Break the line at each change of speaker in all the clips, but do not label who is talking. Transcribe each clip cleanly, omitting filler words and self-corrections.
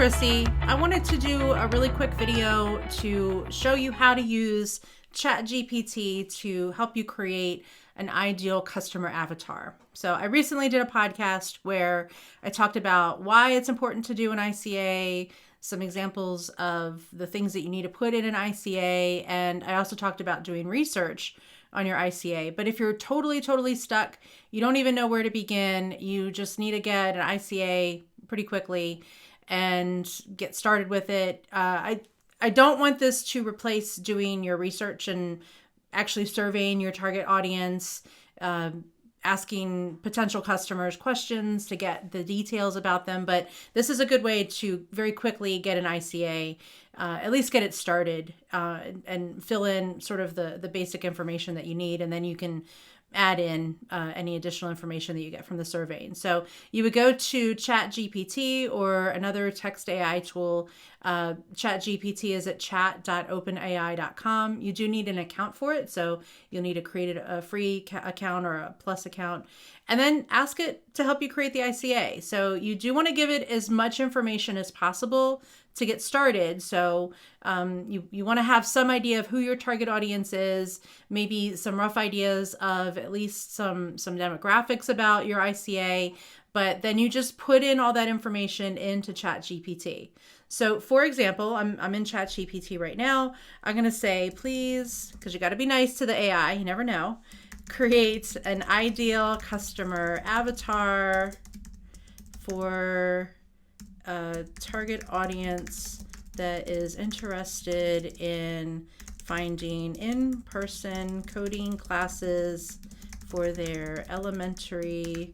Chrissy. I wanted to do a really quick video to show you how to use ChatGPT to help you create an ideal customer avatar. So I recently did a podcast where I talked about why it's important to do an ICA, some examples of the things that you need to put in an ICA, and I also talked about doing research on your ICA. But if you're totally stuck, you don't even know where to begin, you just need to get an ICA pretty quickly and get started with it. I don't want this to replace doing your research and actually surveying your target audience, asking potential customers questions to get the details about them. But this is a good way to very quickly get an ICA, at least get it started, and fill in sort of the basic information that you need. And then you can add in any additional information that you get from the surveying. So you would go to ChatGPT or another text AI tool. ChatGPT is at chat.openai.com. You do need an account for it, so you'll need to create a free account or a plus account, and then ask it to help you create the ICA. So you do want to give it as much information as possible to get started. So you want to have some idea of who your target audience is, maybe some rough ideas of at least some demographics about your ICA, but then you just put in all that information into ChatGPT. So for example, I'm in ChatGPT right now. I'm going to say, please, because you got to be nice to the AI, you never know, create an ideal customer avatar for a target audience that is interested in finding in-person coding classes for their elementary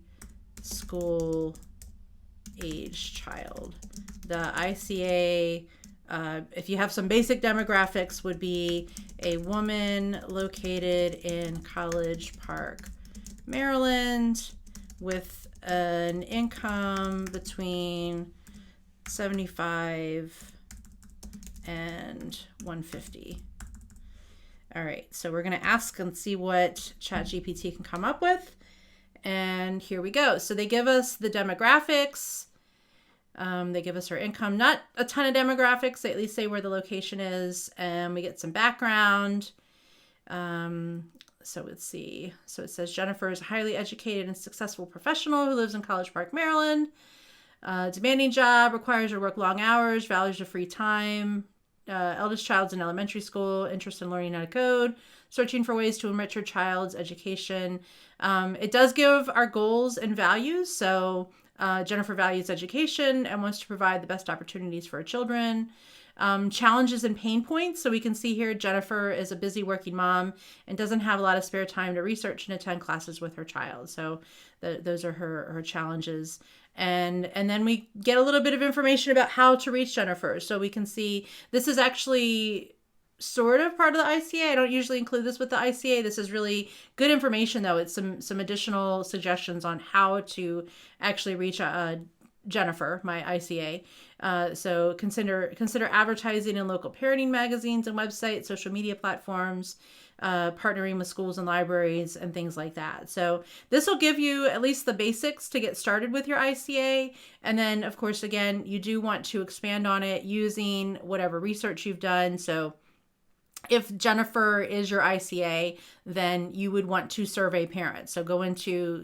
school age child. The ICA, if you have some basic demographics, would be a woman located in College Park, Maryland, with an income between 75 and 150. All right, so we're going to ask and see what ChatGPT can come up with. And here we go. So they give us the demographics. They give us her income, not a ton of demographics. They at least say where the location is, and we get some background. So let's see. So it says Jennifer is a highly educated and successful professional who lives in College Park, Maryland. Demanding job, requires her to work long hours, values her free time. Eldest child's in elementary school, interest in learning how to code, searching for ways to enrich her child's education. It does give our goals and values. So Jennifer values education and wants to provide the best opportunities for her children. Challenges and pain points. So we can see here Jennifer is a busy working mom and doesn't have a lot of spare time to research and attend classes with her child. So those are her challenges. And then we get a little bit of information about how to reach Jennifer. So we can see this is actually sort of part of the ICA. I don't usually include this with the ICA. This is really good information, though. It's some additional suggestions on how to actually reach Jennifer, my ICA. So consider advertising in local parenting magazines and websites, social media platforms, partnering with schools and libraries and things like that. So this will give you at least the basics to get started with your ICA. And then, of course, again, you do want to expand on it using whatever research you've done. So if Jennifer is your ICA, then you would want to survey parents. So go into,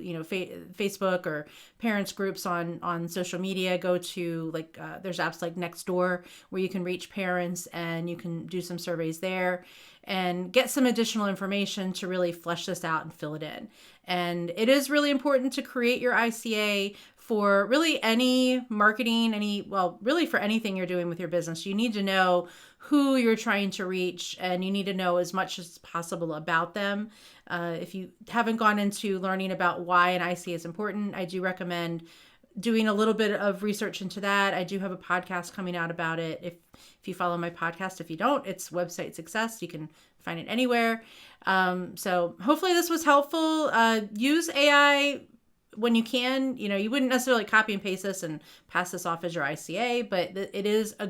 Facebook or parents groups on social media. Go to there's apps like Nextdoor where you can reach parents and you can do some surveys there and get some additional information to really flesh this out and fill it in. And it is really important to create your ICA for really any marketing, really for anything you're doing with your business. You need to know who you're trying to reach, and you need to know as much as possible about them. If you haven't gone into learning about why an ICA is important, I do recommend doing a little bit of research into that. I do have a podcast coming out about it. If you follow my podcast, if you don't, it's Website Success. You can find it anywhere. So hopefully this was helpful. Use AI when you can. You wouldn't necessarily copy and paste this and pass this off as your ICA, but it is a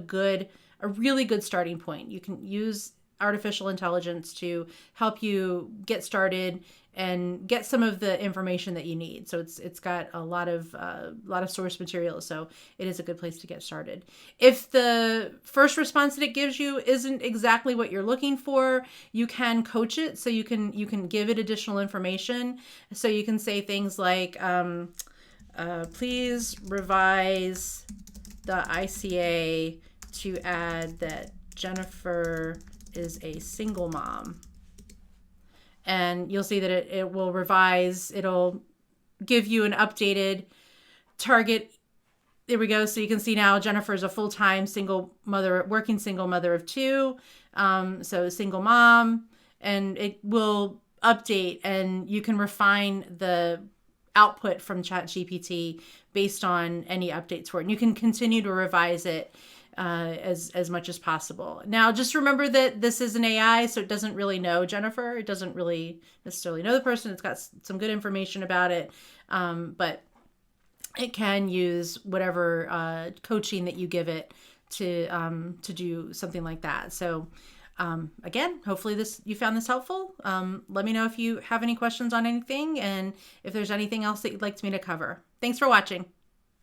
really good starting point. You can use artificial intelligence to help you get started and get some of the information that you need. So it's got a lot of source material. So it is a good place to get started. If the first response that it gives you isn't exactly what you're looking for, you can coach it. So you can give it additional information. So you can say things like, please revise the ICA to add that Jennifer is a single mom. And you'll see that it will revise. It'll give you an updated target. There we go. So you can see now Jennifer is a full-time working single mother of 2. So single mom, and it will update, and you can refine the output from ChatGPT based on any updates for it. And you can continue to revise it as much as possible. Now, just remember that this is an AI, so it doesn't really know Jennifer. It doesn't really necessarily know the person. It's got some good information about it, but it can use whatever coaching that you give it to do something like that. So again, hopefully you found this helpful. Let me know if you have any questions on anything, and if there's anything else that you'd like me to cover. Thanks for watching.